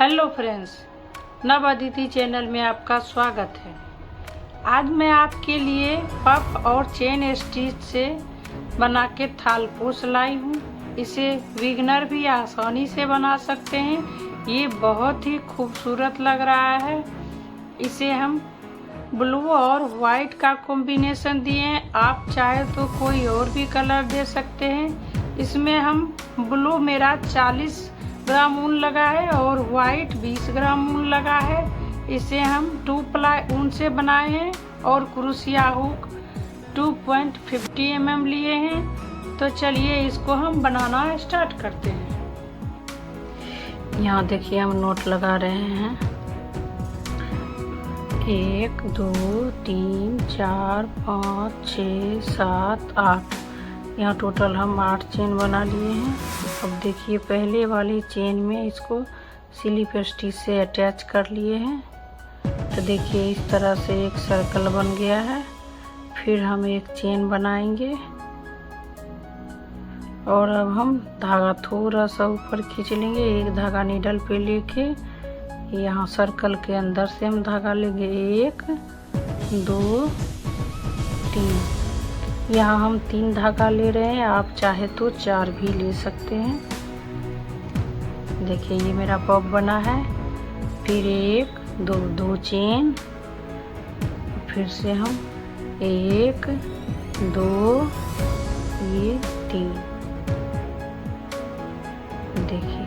Hello friends, नव Aditi channel में आपका स्वागत है। आज मैं आपके लिए पफ और चेन स्टिच से बना के थालपोश लाई हूँ। इसे बिगिनर भी आसानी से बना सकते हैं। ये बहुत ही खूबसूरत लग रहा है। इसे हम ब्लू और वाइट का कॉम्बिनेशन दिए हैं। आप चाहे तो कोई और भी कलर दे सकते हैं। इसमें हम ब्लू मेरा 40 ग्राम ऊन लगा है और वाइट 20 ग्राम ऊन लगा है। इसे हम 2 प्लाई ऊन से बनाए हैं और क्रोशिया हुक 2.50 mm लिए हैं। तो चलिए इसको हम बनाना स्टार्ट करते हैं। यहाँ देखिए हम नोट लगा रहे हैं। 1 2 3 4 5 6 7 8। यहाँ टोटल हम 8 चेन बना लिए हैं। अब देखिए पहले वाली चेन में इसको स्लिप स्टिच से अटैच कर लिए हैं। तो देखिए इस तरह से एक सर्कल बन गया है। फिर हम एक चेन बनाएंगे और अब हम धागा थोड़ा सा ऊपर खींच लेंगे। एक धागा नीडल पे लेके यहाँ सर्कल के अंदर से हम धागा लेंगे। 1 2 3। यहाँ हम 3 धागा ले रहे हैं। आप चाहे तो 4 भी ले सकते हैं। देखिए ये मेरा पफ बना है। फिर 1 2 चेन, फिर से हम 1 2 ये 3। देखिए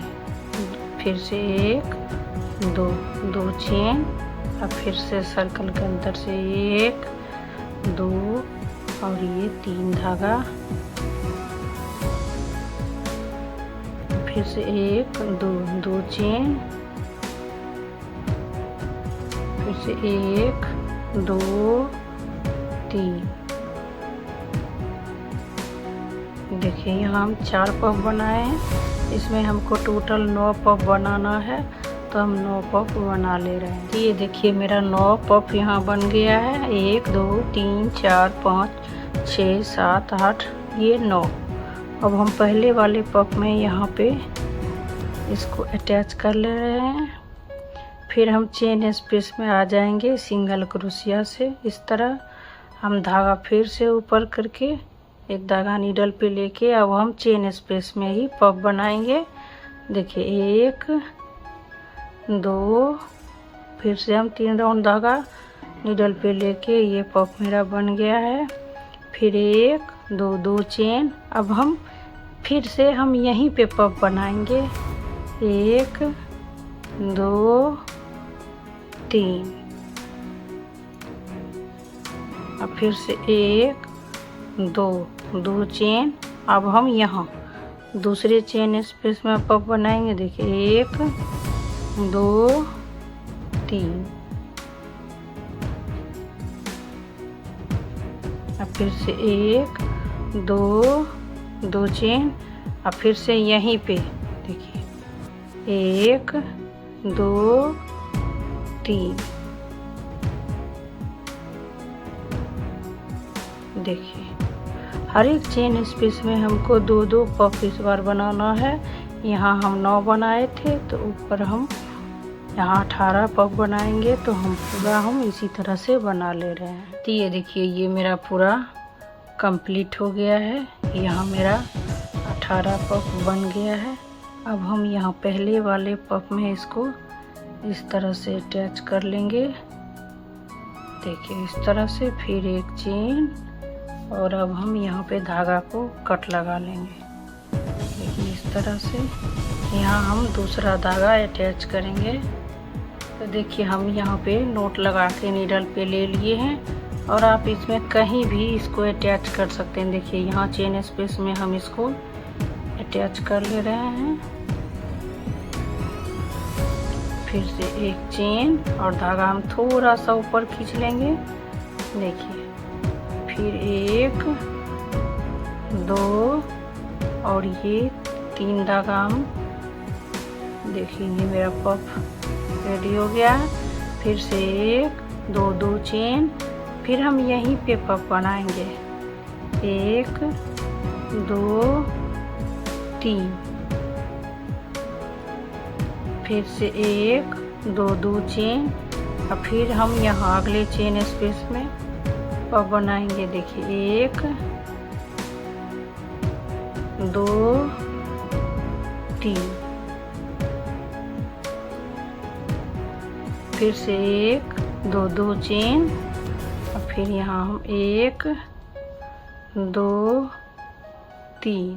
फिर से 1 2 चेन, अब फिर से सर्कल के अंदर से 1 2 और ये 3 धागा, फिर से 1 2 चेन, फिर से 1 2 3। देखिए यहाँ हम 4 पफ बनाए हैं। इसमें हमको टोटल 9 पफ बनाना है, तो हम 9 पफ बना ले रहे हैं। ये देखिए मेरा 9 पफ यहाँ बन गया है। 1 2 3 4 5 6 7 8, ये 9। अब हम पहले वाले पफ में यहाँ पे इसको अटैच कर ले रहे हैं। फिर हम चेन स्पेस में आ जाएंगे सिंगल क्रोशिया से। इस तरह हम धागा फिर से ऊपर करके एक धागा नीडल पे लेके अब हम चेन स्पेस में ही पफ बनाएंगे। देखिए 1 2, फिर से हम 3 राउंड धागा नीडल पे लेके ये पफ मेरा बन गया है। फिर 1 2 चेन, अब हम फिर से हम यहीं पे पफ बनाएंगे। 1 2 3, अब फिर से 1 2 चेन, अब हम यहाँ दूसरे चेन स्पेस में पफ बनाएंगे। देखिए 1 2 3, अब फिर से 1 2 चेन, अब फिर से यहीं पे देखिए 1 2 3। देखिए हर एक चेन स्पेस में हमको 2 पफ इस बार बनाना है। यहाँ हम 9 बनाए थे, तो ऊपर हम यहाँ 18 पफ बनाएंगे। तो हम पूरा इसी तरह से बना ले रहे हैं। तो ये देखिए ये मेरा पूरा कंप्लीट हो गया है। यहाँ मेरा 18 पफ बन गया है। अब हम यहाँ पहले वाले पफ में इसको इस तरह से अटैच कर लेंगे। देखिए इस तरह से, फिर एक चेन, और अब हम यहाँ पे धागा को कट लगा लेंगे। देखिए इस तरह से यहाँ हम दूसरा धागा अटैच करेंगे। तो देखिए हम यहाँ पे नोट लगा के नीडल पे ले लिए हैं और आप इसमें कहीं भी इसको अटैच कर सकते हैं। देखिए यहाँ चेन स्पेस में हम इसको अटैच कर ले रहे हैं। फिर से एक चेन और धागा हम थोड़ा सा ऊपर खींच लेंगे। देखिए फिर 1 2 और ये 3 धागा हम, देखिए ये मेरा पफ रेडी हो गया। फिर से 1 2 चेन, फिर हम यहीं पे पफ बनाएंगे। 1 2 3, फिर से 1 2 2 चेन, और फिर हम यहाँ अगले चेन स्पेस में पफ बनाएंगे। देखिए 1 2 3, फिर से 1 2 2 चेन, और फिर यहाँ हम 1 2 3।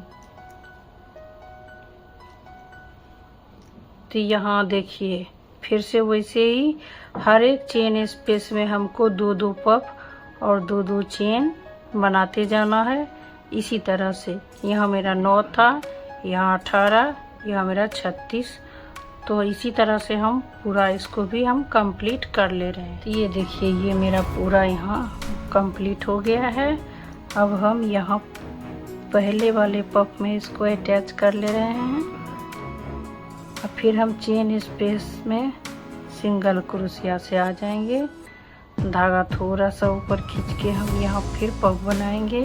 तो यहाँ देखिए फिर से वैसे ही हर एक चेन स्पेस में हमको 2 2 पफ और 2 2 चेन बनाते जाना है। इसी तरह से यहाँ मेरा 9 था, यहाँ 18, यहाँ मेरा 36। तो इसी तरह से हम पूरा इसको भी हम कंप्लीट कर ले रहे हैं। तो ये देखिए ये मेरा पूरा यहाँ कंप्लीट हो गया है। अब हम यहाँ पहले वाले पफ में इसको अटैच कर ले रहे हैं, और फिर हम चेन स्पेस में सिंगल क्रोशिया से आ जाएंगे। धागा थोड़ा सा ऊपर खींच के हम यहाँ फिर पफ बनाएंगे।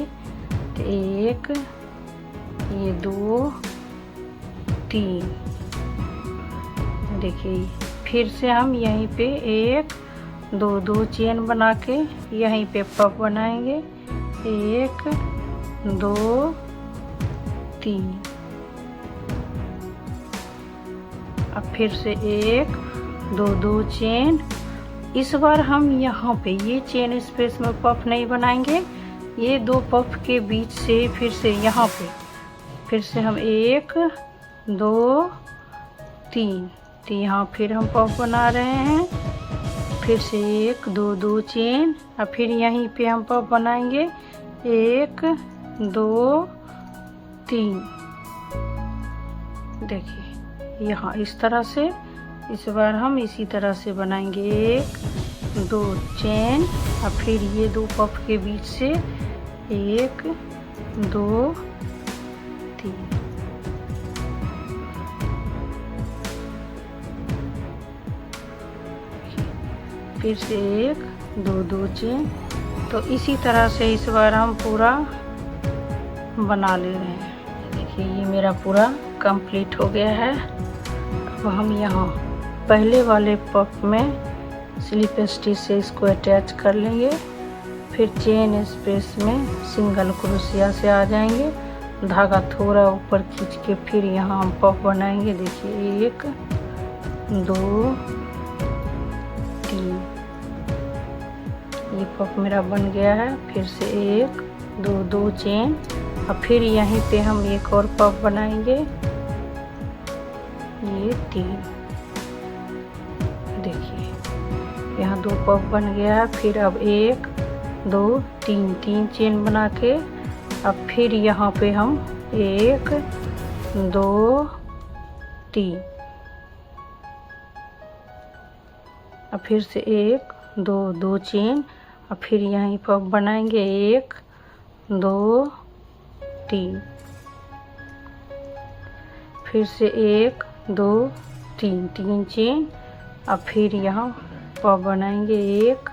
तो 1 ये 2 3, देखिए फिर से हम यहीं पे 1 2 2 चेन बना के यहीं पे पफ बनाएंगे। 1 2 3, अब फिर से 1 2 2 चेन। इस बार हम यहाँ पे ये चेन स्पेस में पफ नहीं बनाएंगे, ये 2 पफ के बीच से फिर से यहाँ पे फिर से हम 1 2 3, तो यहाँ फिर हम पफ बना रहे हैं। फिर से 1 2 2 चेन, और फिर यहीं पे हम पफ बनाएंगे 1 2 3। देखिए यहाँ इस तरह से इस बार हम इसी तरह से बनाएंगे। 1 2 चेन, और फिर ये 2 पफ के बीच से 1 2 3। फिर से 1 2 2 चेन। तो इसी तरह से इस बार हम पूरा बना ले रहे हैं। देखिए ये मेरा पूरा कंप्लीट हो गया है। अब हम यहाँ पहले वाले पफ में स्लिप स्टिच से इसको अटैच कर लेंगे। फिर चेन स्पेस में सिंगल क्रोशिया से आ जाएंगे। धागा थोड़ा ऊपर खींच के फिर यहाँ हम पफ बनाएंगे। देखिए 1 2 3, ये पफ मेरा बन गया है। फिर से 1 2 2 चेन, और फिर यहीं पे हम एक और पफ बनाएंगे। ये 3, देखिए यहाँ 2 पफ बन गया है। फिर अब 1 2 3 3 चेन बना के अब फिर यहाँ पे हम 1 2 3, अब फिर से 1 2 2 चेन, और फिर यहीं पफ बनाएंगे 1 2 3, फिर से 1 2 3 3 चेन, अब फिर यहाँ पफ बनाएंगे 1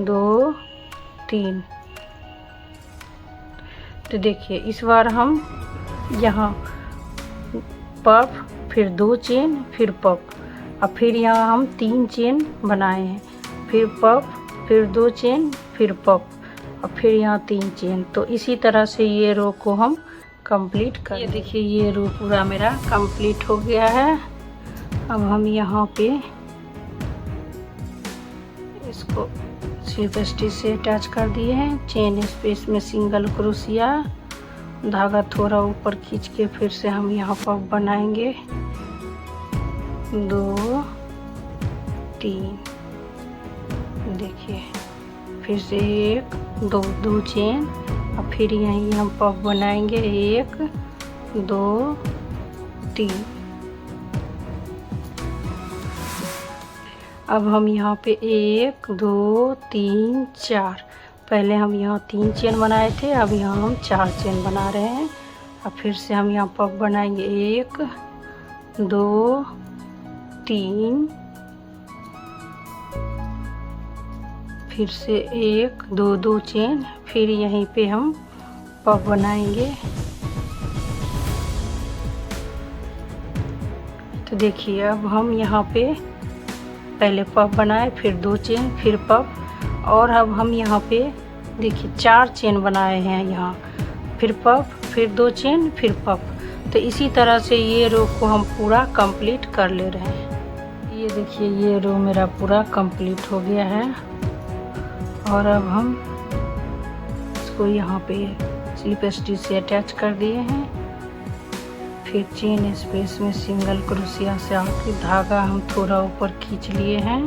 2 3। तो देखिए इस बार हम यहाँ पफ फिर 2 चेन फिर पफ, अब फिर यहाँ हम 3 चेन बनाए हैं। फिर पफ फिर 2 चेन फिर पफ, और फिर यहाँ 3 चेन। तो इसी तरह से ये रो को हम कंप्लीट कर। ये देखिए ये रो पूरा मेरा कंप्लीट हो गया है। अब हम यहाँ पे इसको स्लिप स्टिच से अटैच कर दिए हैं। चेन स्पेस में सिंगल क्रोशिया, धागा थोड़ा ऊपर खींच के फिर से हम यहाँ पफ बनाएंगे 2 3। देखिए फिर से 1 2 2 चेन, और फिर यहीं हम पफ बनाएंगे 1 2 3। अब हम यहाँ पे 1 2 3 4, पहले हम यहाँ 3 चेन बनाए थे, अब यहाँ हम 4 चेन बना रहे हैं। अब फिर से हम यहाँ पफ बनाएंगे 1 2 3, फिर से 1 2 2 चेन, फिर यहीं पे हम पफ बनाएंगे। तो देखिए अब हम यहाँ पे पहले पफ बनाए, फिर 2 चेन, फिर पफ, और अब हम यहाँ पे देखिए 4 चेन बनाए हैं यहाँ, फिर पफ, फिर 2 चेन, फिर पफ। तो इसी तरह से ये रो को हम पूरा कंप्लीट कर ले रहे हैं। ये देखिए ये रो मेरा पूरा कंप्लीट हो गया है। और अब हम इसको यहाँ पे स्लिप स्टिच से अटैच कर दिए हैं। फिर चेन स्पेस में सिंगल क्रोशिया से आके धागा हम थोड़ा ऊपर खींच लिए हैं।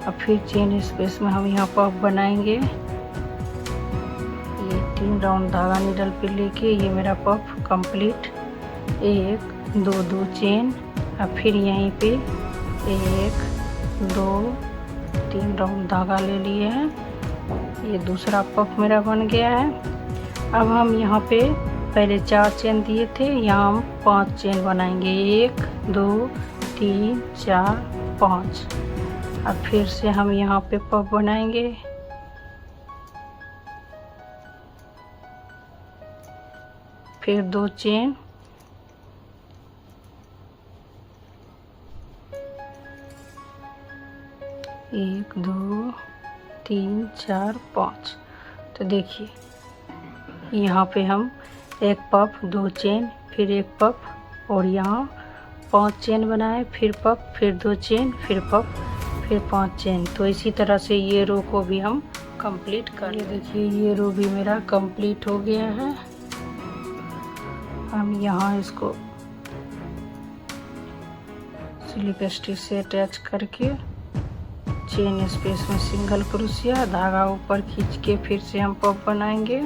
अब फिर चेन स्पेस में हम यहाँ पफ बनाएंगे। ये 3 राउंड धागा नीडल पे लेके ये मेरा पफ कंप्लीट, 1 2 2 चेन। अब फिर यहीं पे 1 2 3 राउंड धागा ले लिए हैं। ये दूसरा पफ मेरा बन गया है। अब हम यहाँ पे पहले 4 चेन दिए थे, यहाँ हम 5 चेन बनाएंगे, 1 2 3 4 5। अब फिर से हम यहाँ पे पफ बनाएंगे। फिर 2 चेन, एक 2 3 4 5। तो देखिए यहाँ पे हम 1 पफ, 2 चेन, फिर 1 पफ, और यहाँ 5 चेन बनाए, फिर पफ, फिर 2 चेन, फिर पफ, फिर 5 चेन। तो इसी तरह से ये रो को भी हम कंप्लीट कर लिए। देखिए ये रो भी मेरा कंप्लीट हो गया है। हम यहाँ इसको स्लिप स्टिच से अटैच करके चेन स्पेस में सिंगल क्रोशिया, धागा ऊपर खींच के फिर से हम पफ बनाएंगे।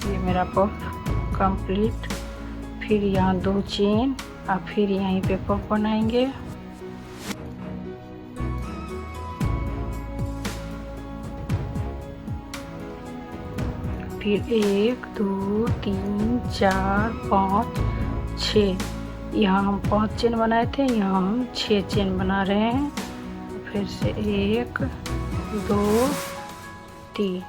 ये मेरा पफ कंप्लीट। फिर यहाँ 2 चेन, और फिर यहीं पे पफ बनाएंगे। फिर 1 2 3 4 5 6, यहाँ हम 5 चेन बनाए थे, यहाँ हम 6 चेन बना रहे हैं। फिर से 1 2 3,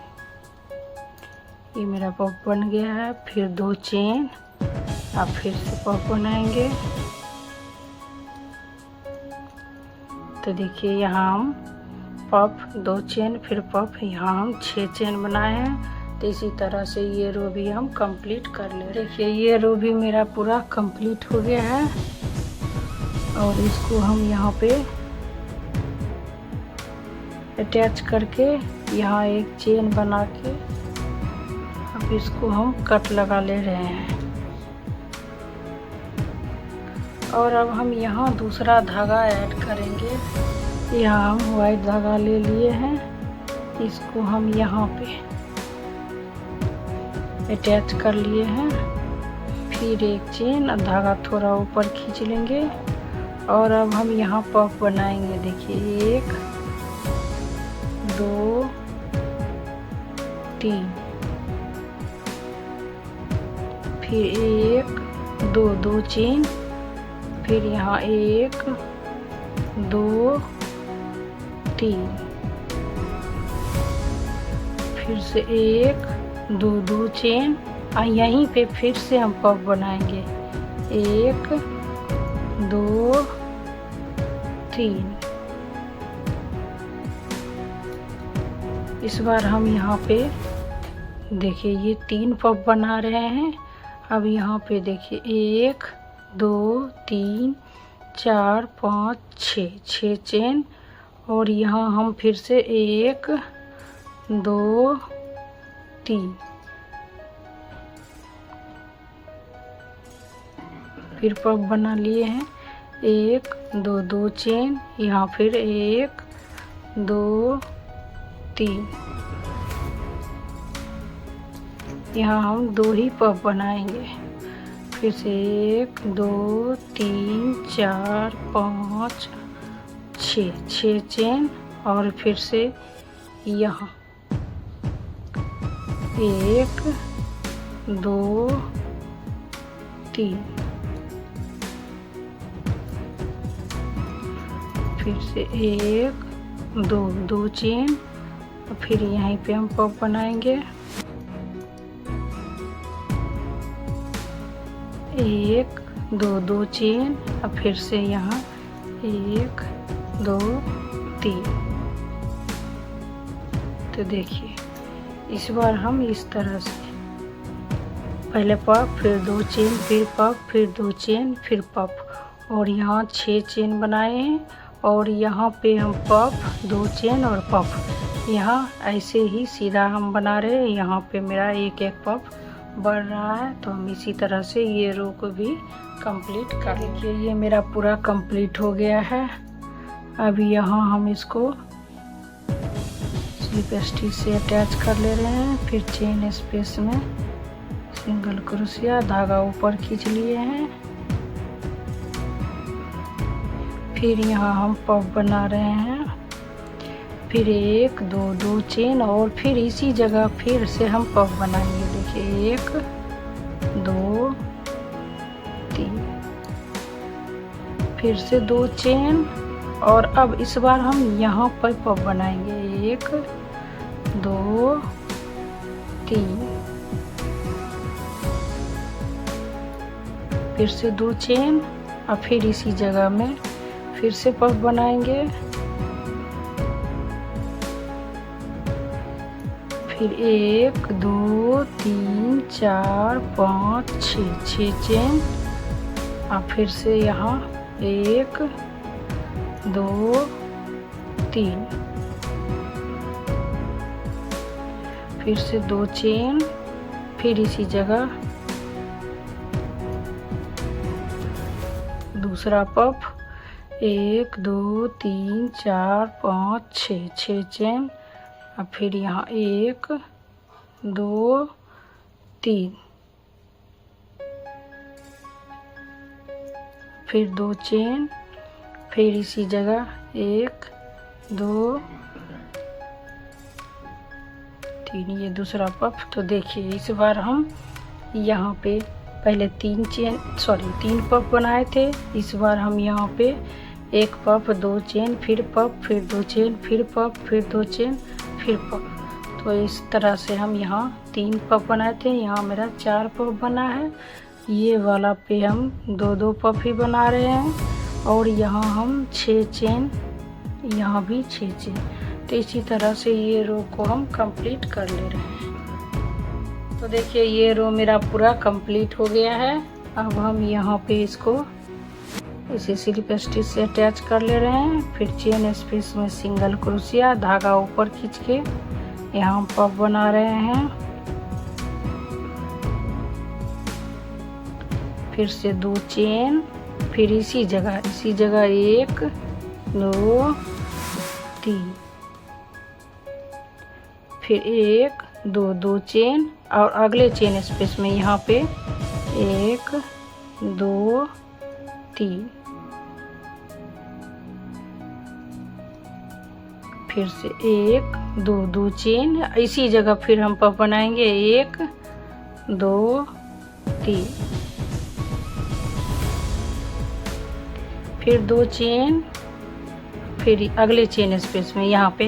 ये मेरा पफ बन गया है। फिर 2 चेन, अब फिर से पफ बनाएंगे। तो देखिए यहाँ हम पफ 2 चेन, फिर पफ, यहाँ हम 6 चेन बनाए हैं। तो इसी तरह से ये रो भी हम कंप्लीट कर ले। देखिए ये रो भी मेरा पूरा कंप्लीट हो गया है। और इसको हम यहाँ पे अटैच करके यहाँ एक चेन बना के अब इसको हम कट लगा ले रहे हैं। और अब हम यहाँ दूसरा धागा ऐड करेंगे। यहाँ हम वाइट धागा ले लिए हैं, इसको हम यहाँ पे अटैच कर लिए हैं। फिर एक चेन, धागा थोड़ा ऊपर खींच लेंगे। और अब हम यहाँ पफ बनाएंगे। देखिए 1 2 3, फिर 1 2 2 चेन, फिर यहाँ 1 2 3, फिर से 1 2 2 चेन, और यहीं पे फिर से हम पफ बनाएंगे। 1 2 3। इस बार हम यहाँ पे देखिए ये 3 पफ बना रहे हैं। अब यहाँ पे देखिए 1 2 3 4 5 6 चेन, और यहाँ हम फिर से 1 2 3, फिर पफ बना लिए हैं। 1 2 2 चेन, यहाँ फिर 1 2 3, यहाँ हम 2 ही पफ बनाएंगे। फिर से 1 2 3 4 5 6 चेन, और फिर से यहाँ 1 2 3, फिर से 1 2 2 चेन, फिर यहीं पे हम पफ बनाएंगे। 1 2 2 चेन, और फिर से यहाँ 1 2 3। तो देखिए इस बार हम इस तरह से पहले पफ, फिर 2 चेन, फिर पफ, फिर 2 चेन, फिर पफ, और यहाँ 6 चेन बनाए हैं, और यहाँ पे हम पफ 2 चेन और पफ, यहाँ ऐसे ही सीधा हम बना रहे हैं। यहाँ पे मेरा एक एक पफ बढ़ रहा है, तो हम इसी तरह से ये रो को भी कंप्लीट कर लीजिए। ये मेरा पूरा कंप्लीट हो गया है। अभी यहाँ हम इसको स्लिप स्टिच से अटैच कर ले रहे हैं। फिर चेन स्पेस में सिंगल क्रोशिया, धागा ऊपर खींच लिए हैं। फिर यहाँ हम पफ बना रहे हैं। फिर 1 2 2 चेन, और फिर इसी जगह फिर से हम पफ बनाएंगे। देखिए 1 2 3, फिर से 2 चेन, और अब इस बार हम यहाँ पर पफ बनाएंगे। 1 2 3, फिर से 2 चेन, और फिर इसी जगह में फिर से पफ बनाएंगे। फिर 1 2 3 4 5 6 चेन, और फिर से यहाँ 1 2 3, फिर से 2 चेन, फिर इसी जगह दूसरा पफ। 1 2 3 4 5 6 चेन, और फिर यहाँ 1 2 3, फिर 2 चेन, फिर इसी जगह 1 2 3, ये दूसरा पफ। तो देखिए इस बार हम यहाँ पे पहले 3 पफ बनाए थे। इस बार हम यहाँ पे 1 पफ 2 चेन, फिर पफ, फिर 2 चेन, फिर पफ, फिर 2 चेन, फिर पफ। तो इस तरह से हम यहाँ 3 पफ बनाए थे। यहाँ मेरा 4 पफ बना है। ये वाला पे हम 2 2 पफ ही बना रहे हैं, और यहाँ हम 6 चेन, यहाँ भी 6 चेन। तो इसी तरह से ये रो को हम कंप्लीट कर ले रहे हैं। तो देखिए ये रो मेरा पूरा कंप्लीट हो गया है। अब हम यहाँ पे इसको इसे स्लिप स्टिच से अटैच कर ले रहे हैं। फिर चेन स्पेस में सिंगल क्रोशिया, धागा ऊपर खींच के यहाँ हम पफ बना रहे हैं। फिर से 2 चेन, फिर इसी जगह 1 2 3, फिर 1 2 2 चेन, और अगले चेन स्पेस में यहाँ पे 1 2 3, फिर से 1 2 2 चेन, इसी जगह फिर हम पफ बनाएंगे। 1 2 3, फिर 2 चेन, फिर अगले चेन स्पेस में यहाँ पे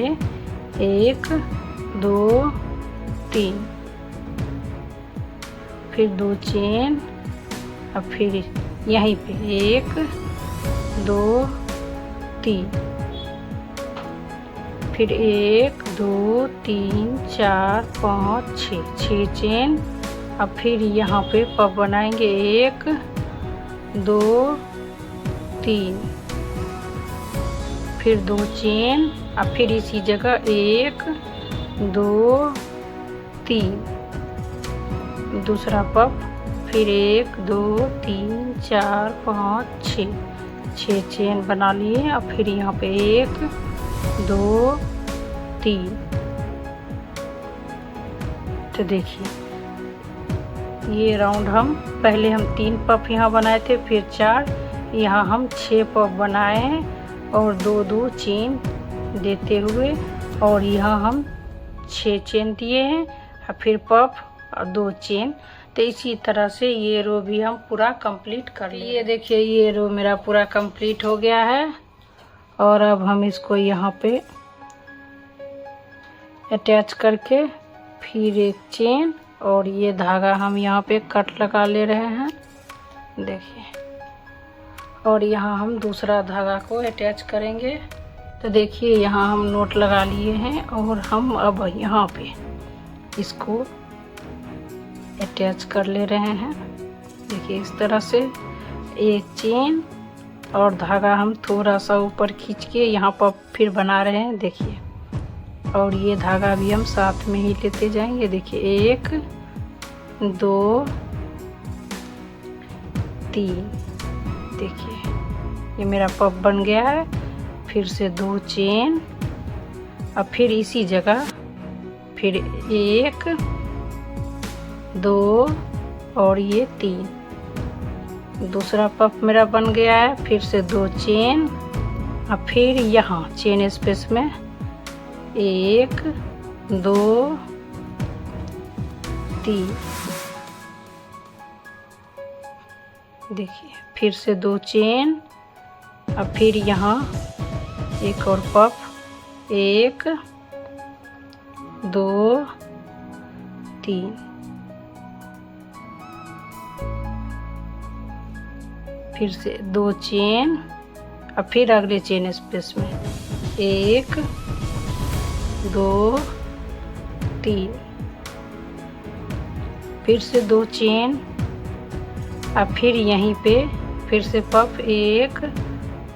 1 2 3, फिर 2 चेन, और फिर यहीं पे 1 2 3, फिर 1 2 3 4 5 6 चेन, अब फिर यहाँ पे पफ बनाएंगे। 1 2 3, फिर 2 चेन, और फिर इसी जगह 1 2 3, दूसरा पफ, फिर 1 2 3 4 5 6 चेन बना लिए, और फिर यहाँ पे 1 2 3। तो देखिए ये राउंड हम पहले 3 पफ यहाँ बनाए थे, फिर 4, यहाँ हम 6 पफ बनाए हैं, और 2 2 चेन देते हुए, और यहाँ हम 6 चेन दिए हैं, और फिर पफ और 2 चेन। तो इसी तरह से ये रो भी हम पूरा कंप्लीट कर लिए। ये देखिए ये रो मेरा पूरा कंप्लीट हो गया है, और अब हम इसको यहाँ पे अटैच करके फिर 1 चेन, और ये धागा हम यहाँ पे कट लगा ले रहे हैं। देखिए। और यहाँ हम दूसरा धागा को अटैच करेंगे। तो देखिए यहाँ हम नोट लगा लिए हैं और हम अब यहाँ पे इसको अटैच कर ले रहे हैं। देखिए इस तरह से एक चेन और धागा हम थोड़ा सा ऊपर खींच के यहाँ पर फिर बना रहे हैं। देखिए, और ये धागा भी हम साथ में ही लेते जाएंगे। देखिए 1 2 3। देखिए ये मेरा पफ बन गया है। फिर से 2 चेन, अब फिर इसी जगह फिर 1 2 और ये 3। दूसरा पफ मेरा बन गया है। फिर से 2 चेन, अब फिर यहाँ चेन स्पेस में 1 2 3। देखिए फिर से 2 चेन, अब फिर यहाँ एक और पफ 1 2 3। फिर से 2 चेन, अब फिर अगले चेन स्पेस में 1 2 3। फिर से 2 चेन, अब फिर यहीं पे फिर से पफ 1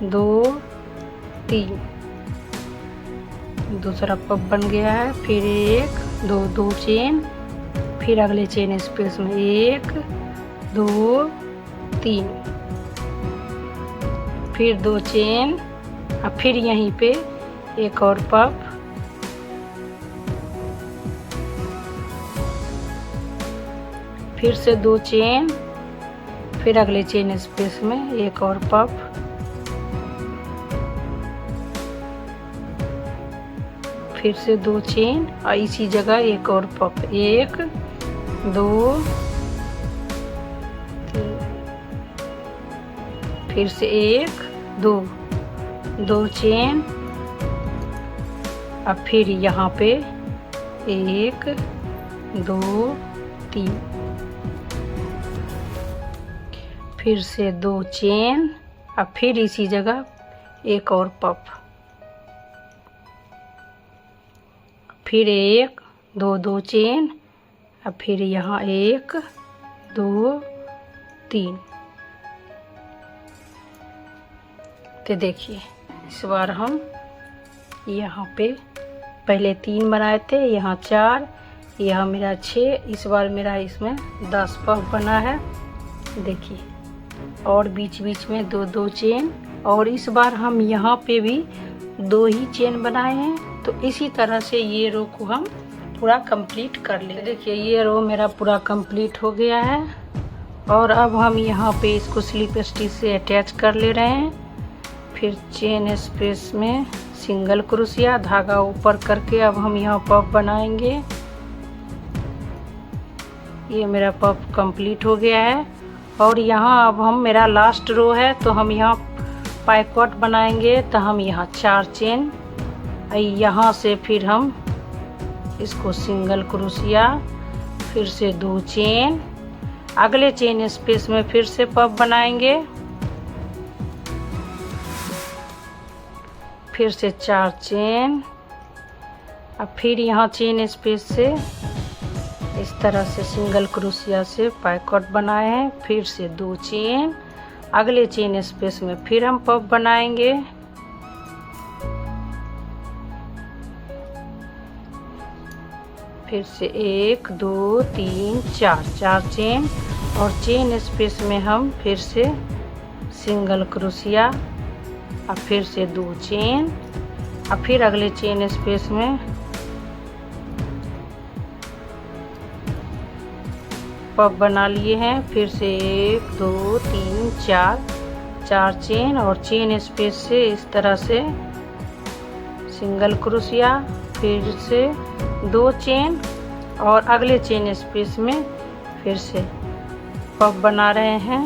2 3। दूसरा पफ बन गया है। फिर 1 2 चेन, फिर अगले चेन स्पेस में 1 2 3। फिर 2 चेन, अब फिर यहीं पे एक और पफ, फिर से 2 चेन, फिर अगले चेन स्पेस में एक और पफ, फिर से 2 चेन और इसी जगह एक और पफ 1 2 3। फिर से 1 2 चेन, अब फिर यहाँ पे 1 2 3। फिर से 2 चेन, अब फिर इसी जगह एक और पफ, फिर 1 2 चेन, अब फिर यहाँ 1 2 3। तो देखिए इस बार हम यहाँ पे पहले 3 बनाए थे, यहाँ 4, यहाँ मेरा 6, इस बार मेरा इसमें 10 पफ बना है। देखिए, और बीच बीच में 2 चेन, और इस बार हम यहाँ पे भी 2 ही चेन बनाए हैं। तो इसी तरह से ये रो को हम पूरा कंप्लीट कर ले। देखिए ये रो मेरा पूरा कंप्लीट हो गया है। और अब हम यहाँ पे इसको स्लिप स्टिच से अटैच कर ले रहे हैं। फिर चेन स्पेस में सिंगल क्रोशिया, धागा ऊपर करके अब हम यहाँ पफ बनाएंगे। ये मेरा पफ कंप्लीट हो गया है। और यहाँ अब हम मेरा लास्ट रो है, तो हम यहाँ पाइकॉट बनाएंगे। तो हम यहाँ 4 चेन, यहाँ से फिर हम इसको सिंगल क्रोशिया, फिर से 2 चेन, अगले चेन स्पेस में फिर से पफ बनाएंगे। फिर से 4 चेन, अब फिर यहाँ चेन स्पेस से इस तरह से सिंगल क्रोशिया से पाइकॉट बनाए हैं। फिर से 2 चेन, अगले चेन स्पेस में फिर हम पफ बनाएंगे। फिर से 1 2 3 4 चेन, और चेन स्पेस में हम फिर से सिंगल क्रोशिया, अब फिर से 2 चेन, अब फिर अगले चेन स्पेस में पफ बना लिए हैं। फिर से 1 2 3 4 चेन, और चेन स्पेस से इस तरह से सिंगल क्रोशिया, फिर से 2 चेन, और अगले चेन स्पेस में फिर से पफ बना रहे हैं।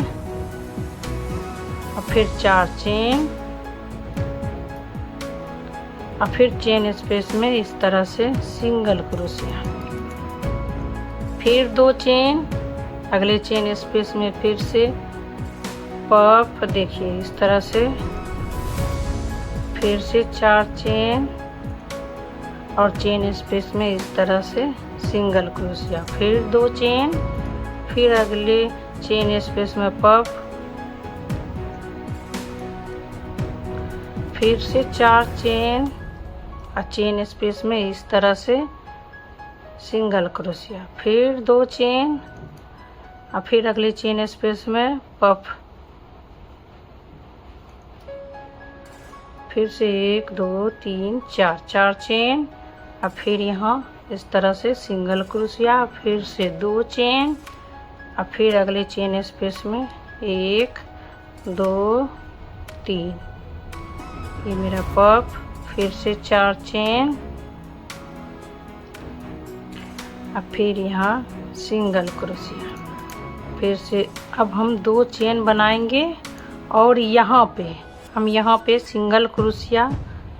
और फिर 4 चेन, और फिर चेन स्पेस में इस तरह से सिंगल क्रोशिया, फिर 2 चेन, अगले चेन स्पेस में फिर से पफ देखिए इस तरह से, फिर से 4 चेन और चेन स्पेस में इस तरह से सिंगल क्रोशिया, फिर 2 चेन, फिर अगले चेन स्पेस में पफ, फिर से 4 चेन और चेन स्पेस में इस तरह से सिंगल क्रोशिया, फिर 2 चेन और फिर अगले चेन स्पेस में पफ, फिर से 1 2 3 4 चेन और फिर यहाँ इस तरह से सिंगल क्रोशिया, फिर से 2 चेन और फिर अगले चेन स्पेस में 1 2 3, ये मेरा पफ, फिर से 4 चेन और फिर यहाँ सिंगल क्रोशिया, फिर से अब हम 2 चेन बनाएंगे और यहाँ पे सिंगल क्रोशिया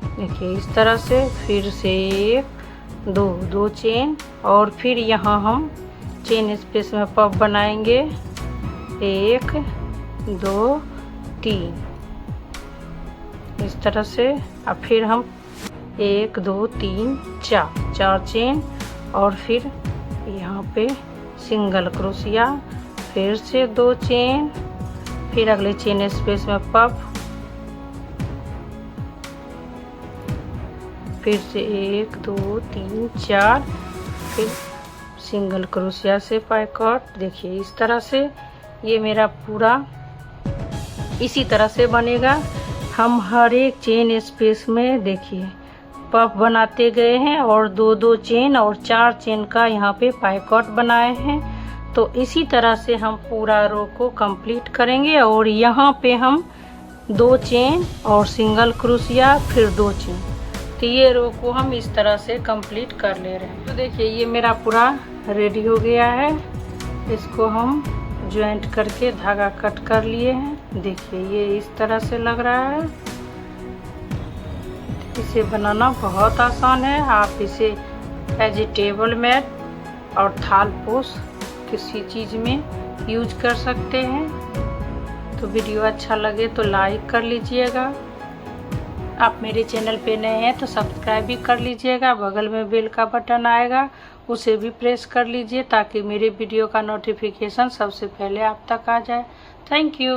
देखिए इस तरह से, फिर से 1 2 चेन और फिर यहाँ हम चेन स्पेस में पफ बनाएंगे 1 2 3 इस तरह से, अब फिर हम 1 2 3 4 चेन और फिर यहाँ पे सिंगल क्रोशिया, फिर से 2 चेन, फिर अगले चेन स्पेस में पफ, फिर से 1 2 3 4, फिर सिंगल क्रोशिया से पाइकॉट देखिए इस तरह से। ये मेरा पूरा इसी तरह से बनेगा। हम हर एक चेन स्पेस में देखिए पफ बनाते गए हैं और 2 चेन और 4 चेन का यहाँ पे पाइकॉट बनाए हैं। तो इसी तरह से हम पूरा रो को कंप्लीट करेंगे और यहाँ पे हम 2 चेन और सिंगल क्रोशिया फिर 2 चेन, तो ये रो को हम इस तरह से कंप्लीट कर ले रहे हैं। तो देखिए ये मेरा पूरा रेडी हो गया है। इसको हम ज्वाइंट करके धागा कट कर लिए हैं। देखिए ये इस तरह से लग रहा है। इसे बनाना बहुत आसान है। आप इसे एज ए टेबल मैट और थाल पोस किसी चीज़ में यूज कर सकते हैं। तो वीडियो अच्छा लगे तो लाइक कर लीजिएगा। आप मेरे चैनल पे नए हैं तो सब्सक्राइब भी कर लीजिएगा। बगल में बेल का बटन आएगा, उसे भी प्रेस कर लीजिए ताकि मेरे वीडियो का नोटिफिकेशन सबसे पहले आप तक आ जाए। Thank you.